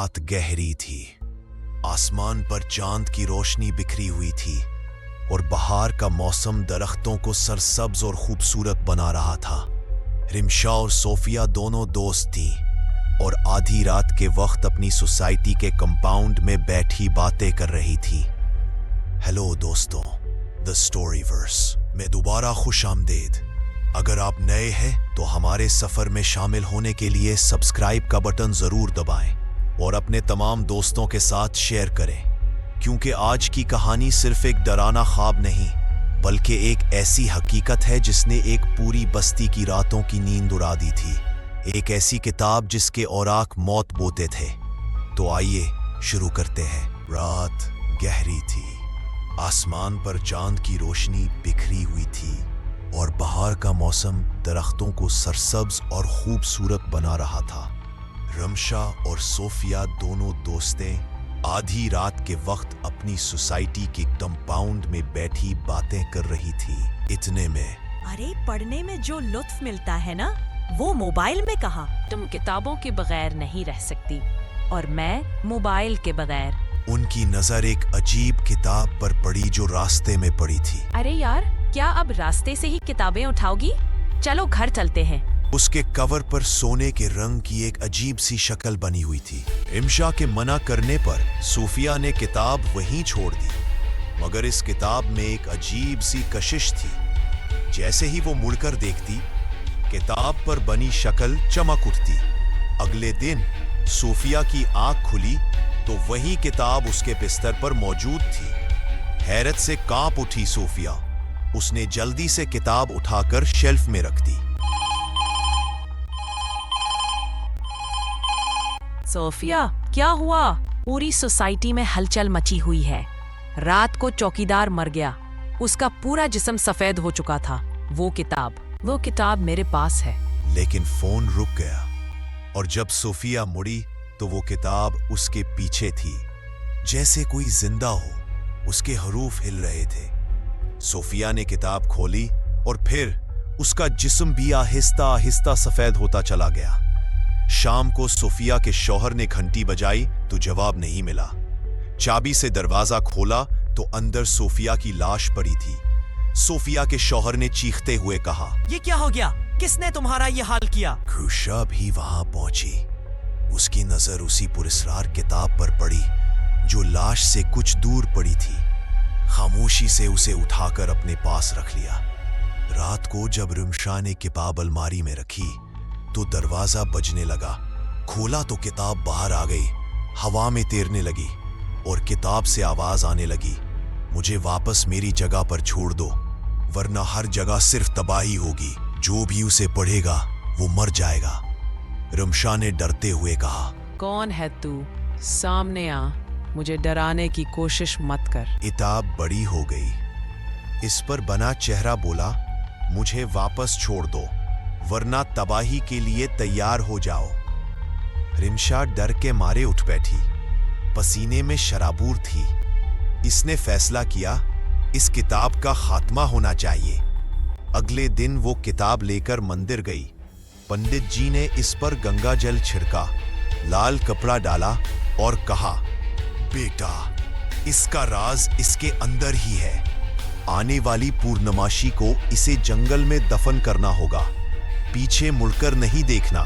रात गहरी थी। आसमान पर चांद की रोशनी बिखरी हुई थी और बहार का मौसम दरख्तों को सरसब्ज और खूबसूरत बना रहा था। रिमशा और सोफिया दोनों दोस्त थीं और आधी रात के वक्त अपनी सोसाइटी के कंपाउंड में बैठी बातें कर रही थी। हेलो दोस्तों, द स्टोरीवर्स में दोबारा खुश आमदेद। अगर आप नए हैं तो हमारे सफर में शामिल होने के लिए सब्सक्राइब का बटन जरूर दबाएं और अपने तमाम दोस्तों के साथ शेयर करें, क्योंकि आज की कहानी सिर्फ एक डरावना ख्वाब नहीं बल्कि एक ऐसी हकीकत है जिसने एक पूरी बस्ती की रातों की नींद उड़ा दी थी। एक ऐसी किताब जिसके औराक मौत बोते थे। तो आइए शुरू करते हैं। रात गहरी थी, आसमान पर चांद की रोशनी बिखरी हुई थी और बहार का मौसम दरख्तों को सरसब्ज और खूबसूरत बना रहा था। रमशा और सोफिया दोनों दोस्तें आधी रात के वक्त अपनी सोसाइटी के कंपाउंड में बैठी बातें कर रही थी। इतने में अरे, पढ़ने में जो लुत्फ मिलता है ना, वो मोबाइल में कहाँ। तुम किताबों के बगैर नहीं रह सकती और मैं मोबाइल के बगैर। उनकी नजर एक अजीब किताब पर पड़ी जो रास्ते में पड़ी थी। अरे यार, क्या अब रास्ते से ही किताबें उठाओगी? चलो घर चलते हैं। उसके कवर पर सोने के रंग की एक अजीब सी शक्ल बनी हुई थी। रिमशा के मना करने पर सोफिया ने किताब वहीं छोड़ दी, मगर इस किताब में एक अजीब सी कशिश थी। जैसे ही वो मुड़कर देखती, किताब पर बनी शक्ल चमक उठती। अगले दिन सोफिया की आंख खुली तो वही किताब उसके बिस्तर पर मौजूद थी। हैरत से कांप उठी सोफिया। उसने जल्दी से किताब उठाकर शेल्फ में रख दी। सोफिया, क्या हुआ? पूरी सोसाइटी में हलचल मची हुई है। रात को चौकीदार मर गया, उसका पूरा जिस्म सफेद हो चुका था। वो किताब मेरे पास है। लेकिन फोन रुक गया और जब सोफिया मुड़ी तो वो किताब उसके पीछे थी। जैसे कोई जिंदा हो, उसके हरूफ हिल रहे थे। सोफिया ने किताब खोली और फिर उसका जिस्म भी आहिस्ता आहिस्ता सफेद होता चला गया। शाम को सोफिया के शौहर ने घंटी बजाई तो जवाब नहीं मिला। चाबी से दरवाजा खोला तो अंदर सोफिया की लाश पड़ी थी। सोफिया के शौहर ने चीखते हुए कहा, ये क्या हो गया? किसने तुम्हारा ये हाल किया? खुशा भी वहां पहुंची। उसकी नजर उसी पुरस्कार किताब पर पड़ी जो लाश से कुछ दूर पड़ी थी। खामोशी से उसे उठाकर अपने पास रख लिया। रात को जब रिमशा ने किताब अलमारी में रखी तो दरवाजा बजने लगा। खोला तो किताब बाहर आ गई, हवा में तैरने लगी और किताब से आवाज आने लगी, मुझे वापस मेरी जगह पर छोड़ दो, वरना हर जगह सिर्फ तबाही होगी। जो भी उसे पढ़ेगा वो मर जाएगा। रिमशा ने डरते हुए कहा, कौन है तू? सामने आ, मुझे डराने की कोशिश मत कर। किताब बड़ी हो गई। इस पर बना चेहरा बोला, मुझे वापस छोड़ दो, वरना तबाही के लिए तैयार हो जाओ। रिमशा डर के मारे उठ बैठी, पसीने में शराबूर थी। इसने फैसला किया, इस किताब का खात्मा होना चाहिए। अगले दिन वो किताब लेकर मंदिर गई। पंडित जी ने इस पर गंगा जल छिड़का, लाल कपड़ा डाला और कहा, बेटा, इसका राज इसके अंदर ही है। आने वाली पूर्णमासी को इसे जंगल में दफन करना होगा। पीछे मुड़कर नहीं देखना।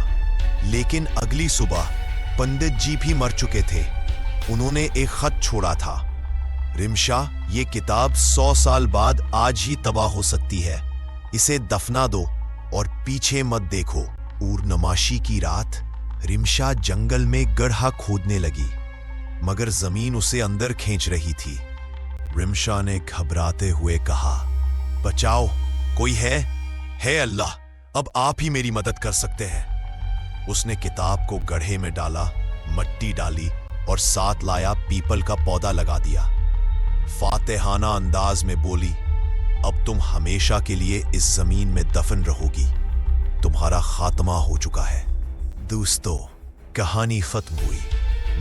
लेकिन अगली सुबह पंडित जी भी मर चुके थे। उन्होंने एक खत छोड़ा था, रिमशा, ये किताब 100 साल बाद आज ही तबाह हो सकती है। इसे दफना दो और पीछे मत देखो। पूर्णमासी की रात रिमशा जंगल में गड्ढा खोदने लगी, मगर जमीन उसे अंदर खींच रही थी। रिमशा ने घबराते हुए कहा, बचाओ, कोई है? है अल्लाह, अब आप ही मेरी मदद कर सकते हैं। उसने किताब को गड्ढे में डाला, मट्टी डाली और साथ लाया पीपल का पौधा लगा दिया। फातिहाना अंदाज में बोली, अब तुम हमेशा के लिए इस जमीन में दफन रहोगी। तुम्हारा खात्मा हो चुका है। दोस्तों, कहानी खत्म हुई,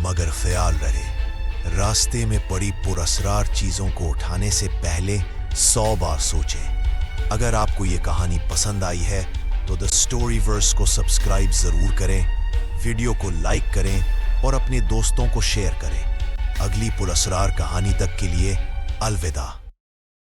मगर ख्याल रहे, रास्ते में पड़ी पुरस्कार चीजों को उठाने से पहले 100 बार सोचें। अगर आपको ये कहानी पसंद आई है तो द स्टोरीवर्स को सब्सक्राइब जरूर करें, वीडियो को लाइक करें اور اپنے دوستوں کو شیئر کریں۔ اگلی پراسرار کہانی تک کے لیے الوداع۔